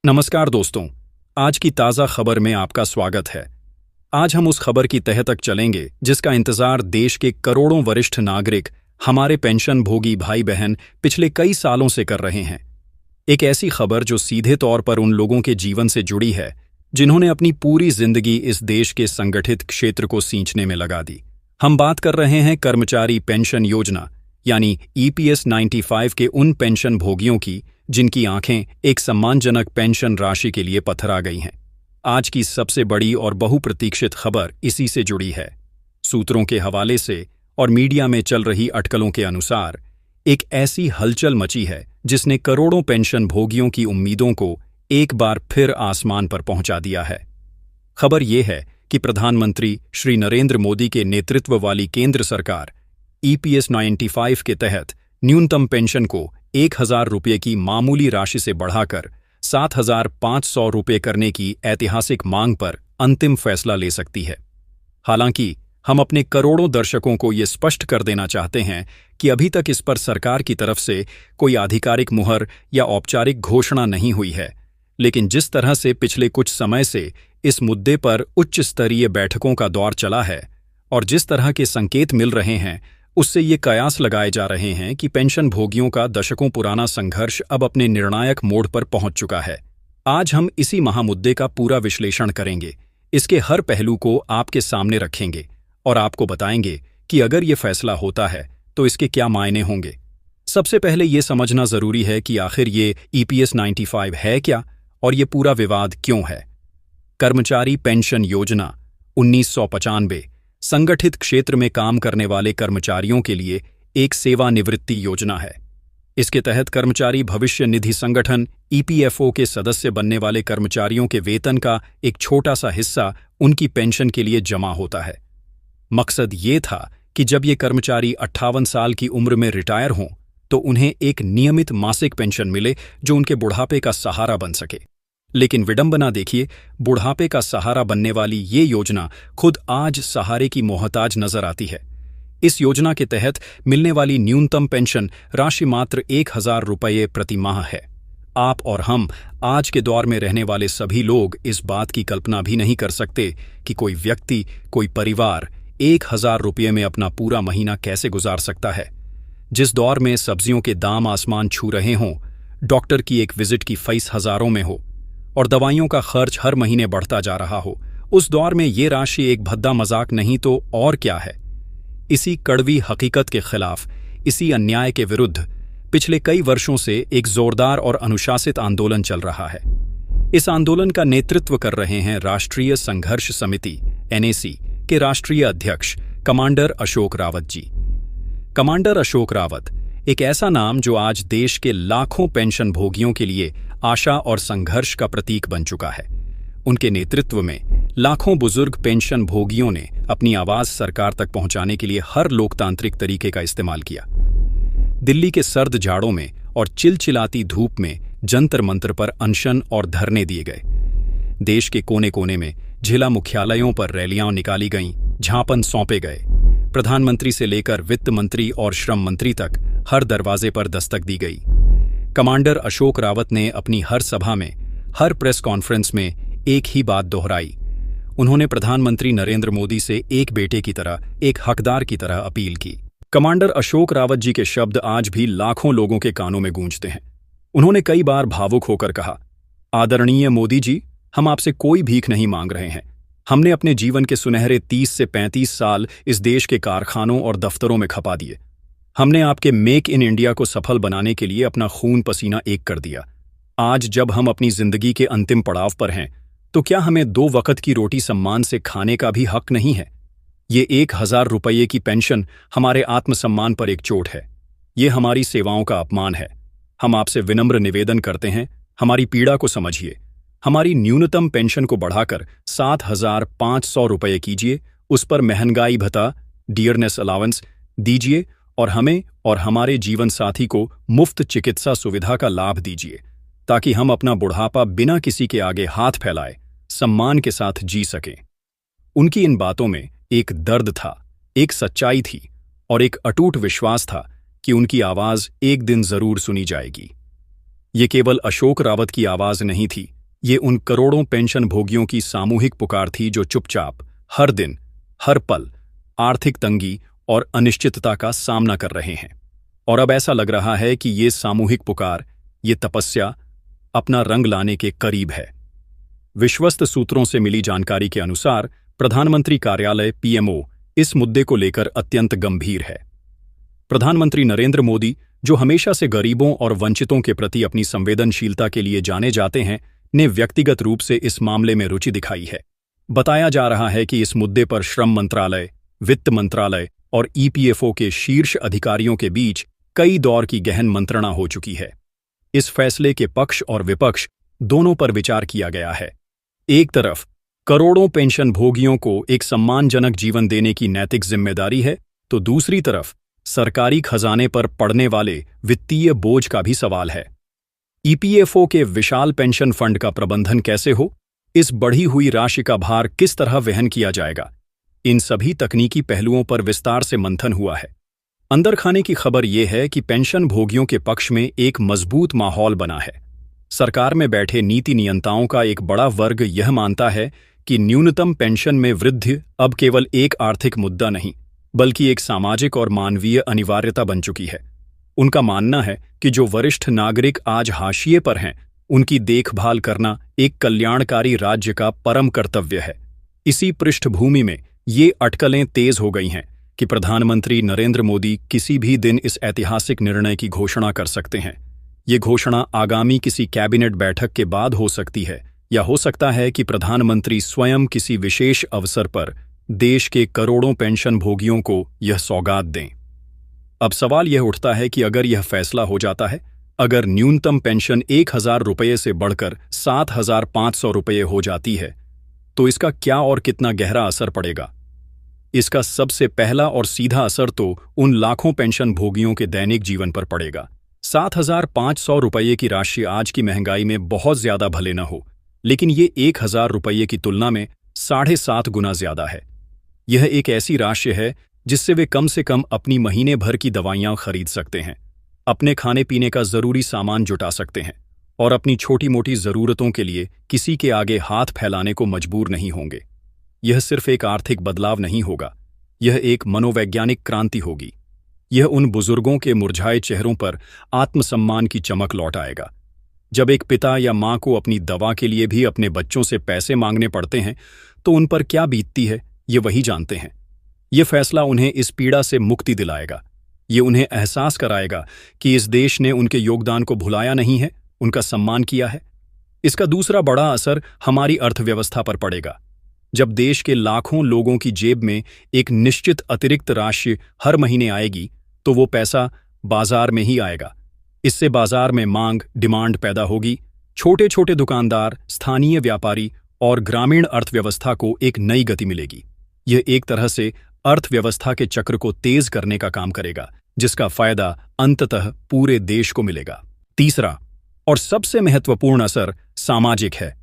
नमस्कार दोस्तों, आज की ताज़ा खबर में आपका स्वागत है। आज हम उस खबर की तह तक चलेंगे जिसका इंतजार देश के करोड़ों वरिष्ठ नागरिक, हमारे पेंशन भोगी भाई बहन पिछले कई सालों से कर रहे हैं। एक ऐसी खबर जो सीधे तौर पर उन लोगों के जीवन से जुड़ी है जिन्होंने अपनी पूरी जिंदगी इस देश के संगठित क्षेत्र को सींचने में लगा दी। हम बात कर रहे हैं कर्मचारी पेंशन योजना यानी EPS 95 के उन पेंशन भोगियों की जिनकी आंखें एक सम्मानजनक पेंशन राशि के लिए पथरा गई हैं। आज की सबसे बड़ी और बहुप्रतीक्षित खबर इसी से जुड़ी है। सूत्रों के हवाले से और मीडिया में चल रही अटकलों के अनुसार एक ऐसी हलचल मची है जिसने करोड़ों पेंशन भोगियों की उम्मीदों को एक बार फिर आसमान पर पहुंचा दिया है। खबर यह है कि प्रधानमंत्री श्री नरेंद्र मोदी के नेतृत्व वाली केंद्र सरकार EPS 95 के तहत न्यूनतम पेंशन को 1,000 रुपये की मामूली राशि से बढ़ाकर 7,500 रुपये करने की ऐतिहासिक मांग पर अंतिम फैसला ले सकती है। हालांकि हम अपने करोड़ों दर्शकों को ये स्पष्ट कर देना चाहते हैं कि अभी तक इस पर सरकार की तरफ से कोई आधिकारिक मुहर या औपचारिक घोषणा नहीं हुई है, लेकिन जिस तरह से पिछले कुछ समय से इस मुद्दे पर उच्च स्तरीय बैठकों का दौर चला है और जिस तरह के संकेत मिल रहे हैं, उससे ये कयास लगाए जा रहे हैं कि पेंशन भोगियों का दशकों पुराना संघर्ष अब अपने निर्णायक मोड़ पर पहुंच चुका है। आज हम इसी महामुद्दे का पूरा विश्लेषण करेंगे, इसके हर पहलू को आपके सामने रखेंगे और आपको बताएंगे कि अगर ये फैसला होता है तो इसके क्या मायने होंगे। सबसे पहले ये समझना जरूरी है कि आखिर ये EPS 95 है क्या और ये पूरा विवाद क्यों है। कर्मचारी पेंशन योजना 1995 संगठित क्षेत्र में काम करने वाले कर्मचारियों के लिए एक सेवानिवृत्ति योजना है। इसके तहत कर्मचारी भविष्य निधि संगठन EPFO के सदस्य बनने वाले कर्मचारियों के वेतन का एक छोटा सा हिस्सा उनकी पेंशन के लिए जमा होता है। मकसद ये था कि जब ये कर्मचारी 58 साल की उम्र में रिटायर हों तो उन्हें एक नियमित मासिक पेंशन मिले जो उनके बुढ़ापे का सहारा बन सके। लेकिन विडंबना देखिए, बुढ़ापे का सहारा बनने वाली ये योजना खुद आज सहारे की मोहताज नजर आती है। इस योजना के तहत मिलने वाली न्यूनतम पेंशन राशि मात्र 1,000 रुपये प्रति माह है। आप और हम आज के दौर में रहने वाले सभी लोग इस बात की कल्पना भी नहीं कर सकते कि कोई व्यक्ति, कोई परिवार 1,000 रुपये में अपना पूरा महीना कैसे गुजार सकता है। जिस दौर में सब्जियों के दाम आसमान छू रहे हों, डॉक्टर की एक विजिट की फीस हजारों में हो और दवाइयों का खर्च हर महीने बढ़ता जा रहा हो, उस दौर में ये राशि एक भद्दा मजाक नहीं तो और क्या है। इसी कड़वी हकीकत के खिलाफ, इसी अन्याय के विरुद्ध पिछले कई वर्षों से एक जोरदार और अनुशासित आंदोलन चल रहा है। इस आंदोलन का नेतृत्व कर रहे हैं राष्ट्रीय संघर्ष समिति NAC के राष्ट्रीय अध्यक्ष कमांडर अशोक रावत जी। कमांडर अशोक रावत एक ऐसा नाम जो आज देश के लाखों पेंशन भोगियों के लिए आशा और संघर्ष का प्रतीक बन चुका है। उनके नेतृत्व में लाखों बुजुर्ग पेंशन भोगियों ने अपनी आवाज सरकार तक पहुंचाने के लिए हर लोकतांत्रिक तरीके का इस्तेमाल किया। दिल्ली के सर्द झाड़ों में और चिलचिलाती धूप में जंतर मंतर पर अनशन और धरने दिए गए। देश के कोने कोने में जिला मुख्यालयों पर रैलियां निकाली गईं, ज्ञापन सौंपे गए। प्रधानमंत्री से लेकर वित्त मंत्री और श्रम मंत्री तक हर दरवाजे पर दस्तक दी गई। कमांडर अशोक रावत ने अपनी हर सभा में, हर प्रेस कॉन्फ्रेंस में एक ही बात दोहराई। उन्होंने प्रधानमंत्री नरेंद्र मोदी से एक बेटे की तरह, एक हकदार की तरह अपील की। कमांडर अशोक रावत जी के शब्द आज भी लाखों लोगों के कानों में गूंजते हैं। उन्होंने कई बार भावुक होकर कहा, आदरणीय मोदी जी, हम आपसे कोई भीख नहीं मांग रहे हैं। हमने अपने जीवन के सुनहरे 30 से 35 साल इस देश के कारखानों और दफ्तरों में खपा दिए। हमने आपके मेक इन इंडिया को सफल बनाने के लिए अपना खून पसीना एक कर दिया। आज जब हम अपनी जिंदगी के अंतिम पड़ाव पर हैं, तो क्या हमें 2 वक्त की रोटी सम्मान से खाने का भी हक नहीं है? ये 1,000 रुपये की पेंशन हमारे आत्मसम्मान पर एक चोट है। ये हमारी सेवाओं का अपमान है। हम आपसे विनम्र निवेदन करते हैं, हमारी पीड़ा को समझिए। हमारी न्यूनतम पेंशन को बढ़ाकर 7,500 रुपये कीजिए, उस पर महंगाई भत्ता, डियरनेस अलाउंस दीजिए और हमें और हमारे जीवन साथी को मुफ्त चिकित्सा सुविधा का लाभ दीजिए, ताकि हम अपना बुढ़ापा बिना किसी के आगे हाथ फैलाए सम्मान के साथ जी सकें। उनकी इन बातों में एक दर्द था, एक सच्चाई थी और एक अटूट विश्वास था कि उनकी आवाज एक दिन जरूर सुनी जाएगी। ये केवल अशोक रावत की आवाज नहीं थी, ये उन करोड़ों पेंशन भोगियों की सामूहिक पुकार थी जो चुपचाप हर दिन, हर पल आर्थिक तंगी और अनिश्चितता का सामना कर रहे हैं। और अब ऐसा लग रहा है कि ये सामूहिक पुकार, ये तपस्या अपना रंग लाने के करीब है। विश्वस्त सूत्रों से मिली जानकारी के अनुसार प्रधानमंत्री कार्यालय पीएमओ इस मुद्दे को लेकर अत्यंत गंभीर है। प्रधानमंत्री नरेंद्र मोदी, जो हमेशा से गरीबों और वंचितों के प्रति अपनी संवेदनशीलता के लिए जाने जाते हैं, ने व्यक्तिगत रूप से इस मामले में रुचि दिखाई है। बताया जा रहा है कि इस मुद्दे पर श्रम मंत्रालय, वित्त मंत्रालय और ईपीएफओ के शीर्ष अधिकारियों के बीच कई दौर की गहन मंत्रणा हो चुकी है। इस फैसले के पक्ष और विपक्ष दोनों पर विचार किया गया है। एक तरफ करोड़ों पेंशन भोगियों को एक सम्मानजनक जीवन देने की नैतिक जिम्मेदारी है, तो दूसरी तरफ सरकारी खजाने पर पड़ने वाले वित्तीय बोझ का भी सवाल है। ईपीएफओ के विशाल पेंशन फंड का प्रबंधन कैसे हो, इस बढ़ी हुई राशि का भार किस तरह वहन किया जाएगा, इन सभी तकनीकी पहलुओं पर विस्तार से मंथन हुआ है। अंदर खाने की खबर यह है कि पेंशन भोगियों के पक्ष में एक मजबूत माहौल बना है। सरकार में बैठे नीति नियंताओं का एक बड़ा वर्ग यह मानता है कि न्यूनतम पेंशन में वृद्धि अब केवल एक आर्थिक मुद्दा नहीं, बल्कि एक सामाजिक और मानवीय अनिवार्यता बन चुकी है। उनका मानना है कि जो वरिष्ठ नागरिक आज हाशिए पर हैं, उनकी देखभाल करना एक कल्याणकारी राज्य का परम कर्तव्य है। इसी पृष्ठभूमि में ये अटकलें तेज हो गई हैं कि प्रधानमंत्री नरेंद्र मोदी किसी भी दिन इस ऐतिहासिक निर्णय की घोषणा कर सकते हैं। ये घोषणा आगामी किसी कैबिनेट बैठक के बाद हो सकती है, या हो सकता है कि प्रधानमंत्री स्वयं किसी विशेष अवसर पर देश के करोड़ों पेंशन भोगियों को यह सौगात दें। अब सवाल यह उठता है कि अगर यह फैसला हो जाता है, अगर न्यूनतम पेंशन 1000 रुपये से बढ़कर 7500 रुपये हो जाती है, तो इसका क्या और कितना गहरा असर पड़ेगा। इसका सबसे पहला और सीधा असर तो उन लाखों पेंशन भोगियों के दैनिक जीवन पर पड़ेगा। 7500 रुपये की राशि आज की महंगाई में बहुत ज्यादा भले न हो, लेकिन ये 1000 रुपये की तुलना में 7.5 गुना ज्यादा है। यह एक ऐसी राशि है जिससे वे कम से कम अपनी महीने भर की दवाइयां खरीद सकते हैं, अपने खाने पीने का जरूरी सामान जुटा सकते हैं और अपनी छोटी मोटी जरूरतों के लिए किसी के आगे हाथ फैलाने को मजबूर नहीं होंगे। यह सिर्फ एक आर्थिक बदलाव नहीं होगा, यह एक मनोवैज्ञानिक क्रांति होगी। यह उन बुजुर्गों के मुरझाए चेहरों पर आत्मसम्मान की चमक लौट आएगा। जब एक पिता या माँ को अपनी दवा के लिए भी अपने बच्चों से पैसे मांगने पड़ते हैं, तो उन पर क्या बीतती है, ये वही जानते हैं। यह फैसला उन्हें इस पीड़ा से मुक्ति दिलाएगा। ये उन्हें एहसास कराएगा कि इस देश ने उनके योगदान को भुलाया नहीं है, उनका सम्मान किया है। इसका दूसरा बड़ा असर हमारी अर्थव्यवस्था पर पड़ेगा। जब देश के लाखों लोगों की जेब में एक निश्चित अतिरिक्त राशि हर महीने आएगी, तो वो पैसा बाजार में ही आएगा। इससे बाजार में मांग, डिमांड पैदा होगी। छोटे छोटे दुकानदार, स्थानीय व्यापारी और ग्रामीण अर्थव्यवस्था को एक नई गति मिलेगी। यह एक तरह से अर्थव्यवस्था के चक्र को तेज करने का काम करेगा, जिसका फायदा अंततः पूरे देश को मिलेगा। तीसरा और सबसे महत्वपूर्ण असर सामाजिक है।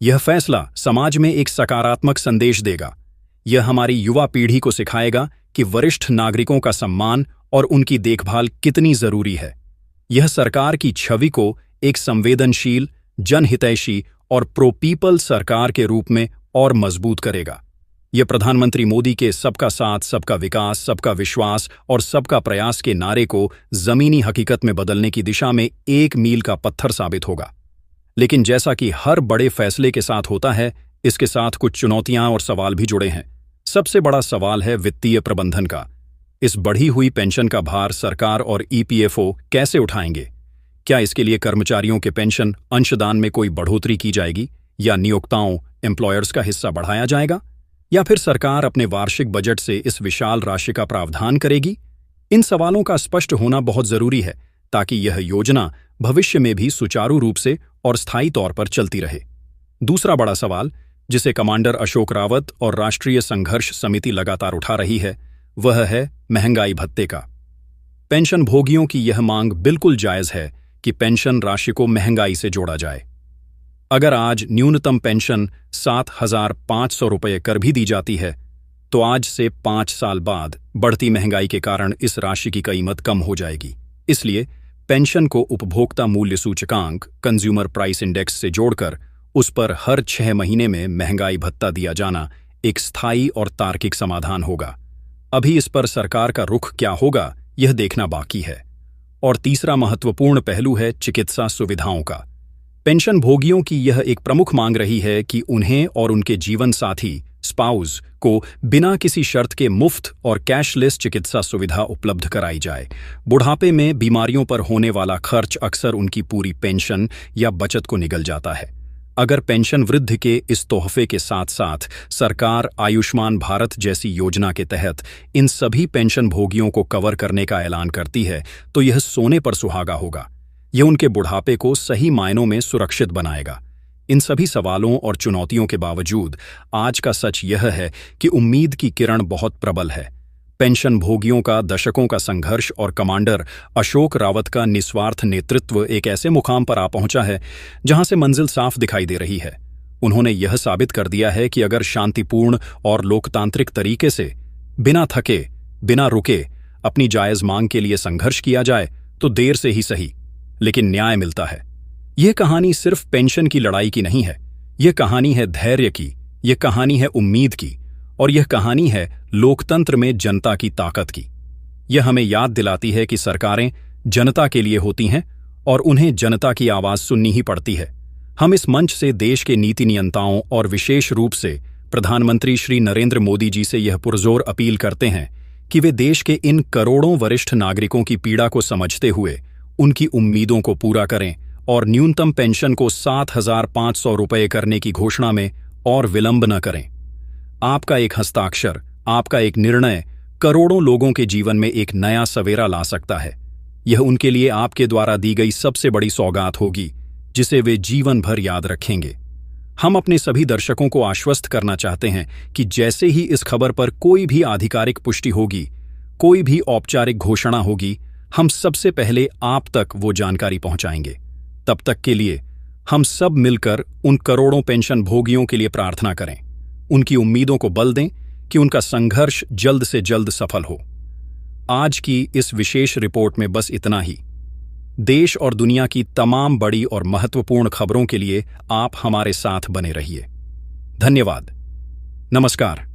यह फैसला समाज में एक सकारात्मक संदेश देगा। यह हमारी युवा पीढ़ी को सिखाएगा कि वरिष्ठ नागरिकों का सम्मान और उनकी देखभाल कितनी जरूरी है। यह सरकार की छवि को एक संवेदनशील, जनहितैषी और प्रो पीपल सरकार के रूप में और मजबूत करेगा। यह प्रधानमंत्री मोदी के सबका साथ, सबका विकास, सबका विश्वास और सबका प्रयास के नारे को जमीनी हकीकत में बदलने की दिशा में एक मील का पत्थर साबित होगा। लेकिन जैसा कि हर बड़े फैसले के साथ होता है, इसके साथ कुछ चुनौतियां और सवाल भी जुड़े हैं। सबसे बड़ा सवाल है वित्तीय प्रबंधन का। इस बढ़ी हुई पेंशन का भार सरकार और ईपीएफओ कैसे उठाएंगे? क्या इसके लिए कर्मचारियों के पेंशन अंशदान में कोई बढ़ोतरी की जाएगी, या नियोक्ताओं, एम्प्लॉयर्स का हिस्सा बढ़ाया जाएगा, या फिर सरकार अपने वार्षिक बजट से इस विशाल राशि का प्रावधान करेगी? इन सवालों का स्पष्ट होना बहुत जरूरी है, ताकि यह योजना भविष्य में भी सुचारू रूप से और स्थायी तौर पर चलती रहे। दूसरा बड़ा सवाल, जिसे कमांडर अशोक रावत और राष्ट्रीय संघर्ष समिति लगातार उठा रही है, वह है महंगाई भत्ते का। पेंशन भोगियों की यह मांग बिल्कुल जायज है कि पेंशन राशि को महंगाई से जोड़ा जाए। अगर आज न्यूनतम पेंशन 7500 रुपये कर भी दी जाती है, तो आज से 5 साल बाद बढ़ती महंगाई के कारण इस राशि की कीमत कम हो जाएगी। इसलिए पेंशन को उपभोक्ता मूल्य सूचकांक, कंज्यूमर प्राइस इंडेक्स से जोड़कर उस पर हर 6 महीने में महंगाई भत्ता दिया जाना एक स्थायी और तार्किक समाधान होगा। अभी इस पर सरकार का रुख क्या होगा, यह देखना बाकी है। और तीसरा महत्वपूर्ण पहलू है चिकित्सा सुविधाओं का। पेंशन भोगियों की यह एक प्रमुख मांग रही है कि उन्हें और उनके जीवन साथी स्पाउस को बिना किसी शर्त के मुफ्त और कैशलेस चिकित्सा सुविधा उपलब्ध कराई जाए। बुढ़ापे में बीमारियों पर होने वाला खर्च अक्सर उनकी पूरी पेंशन या बचत को निगल जाता है। अगर पेंशन वृद्धि के इस तोहफे के साथ साथ सरकार आयुष्मान भारत जैसी योजना के तहत इन सभी पेंशन भोगियों को कवर करने का ऐलान करती है, तो यह सोने पर सुहागा होगा। यह उनके बुढ़ापे को सही मायनों में सुरक्षित बनाएगा। इन सभी सवालों और चुनौतियों के बावजूद आज का सच यह है कि उम्मीद की किरण बहुत प्रबल है। पेंशन भोगियों का दशकों का संघर्ष और कमांडर अशोक रावत का निस्वार्थ नेतृत्व एक ऐसे मुकाम पर आ पहुंचा है जहां से मंजिल साफ दिखाई दे रही है। उन्होंने यह साबित कर दिया है कि अगर शांतिपूर्ण और लोकतांत्रिक तरीके से बिना थके, बिना रुके अपनी जायज मांग के लिए संघर्ष किया जाए तो देर से ही सही, लेकिन न्याय मिलता है। यह कहानी सिर्फ पेंशन की लड़ाई की नहीं है, यह कहानी है धैर्य की, यह कहानी है उम्मीद की, और यह कहानी है लोकतंत्र में जनता की ताकत की। यह हमें याद दिलाती है कि सरकारें जनता के लिए होती हैं और उन्हें जनता की आवाज सुननी ही पड़ती है। हम इस मंच से देश के नीति नियंताओं और विशेष रूप से प्रधानमंत्री श्री नरेंद्र मोदी जी से यह पुरजोर अपील करते हैं कि वे देश के इन करोड़ों वरिष्ठ नागरिकों की पीड़ा को समझते हुए उनकी उम्मीदों को पूरा करें और न्यूनतम पेंशन को 7,500 रुपये करने की घोषणा में और विलंब न करें। आपका एक हस्ताक्षर, आपका एक निर्णय करोड़ों लोगों के जीवन में एक नया सवेरा ला सकता है। यह उनके लिए आपके द्वारा दी गई सबसे बड़ी सौगात होगी, जिसे वे जीवन भर याद रखेंगे। हम अपने सभी दर्शकों को आश्वस्त करना चाहते हैं कि जैसे ही इस खबर पर कोई भी आधिकारिक पुष्टि होगी, कोई भी औपचारिक घोषणा होगी, हम सबसे पहले आप तक वो जानकारी पहुंचाएंगे। तब तक के लिए हम सब मिलकर उन करोड़ों पेंशन भोगियों के लिए प्रार्थना करें, उनकी उम्मीदों को बल दें कि उनका संघर्ष जल्द से जल्द सफल हो। आज की इस विशेष रिपोर्ट में बस इतना ही। देश और दुनिया की तमाम बड़ी और महत्वपूर्ण खबरों के लिए आप हमारे साथ बने रहिए। धन्यवाद। नमस्कार।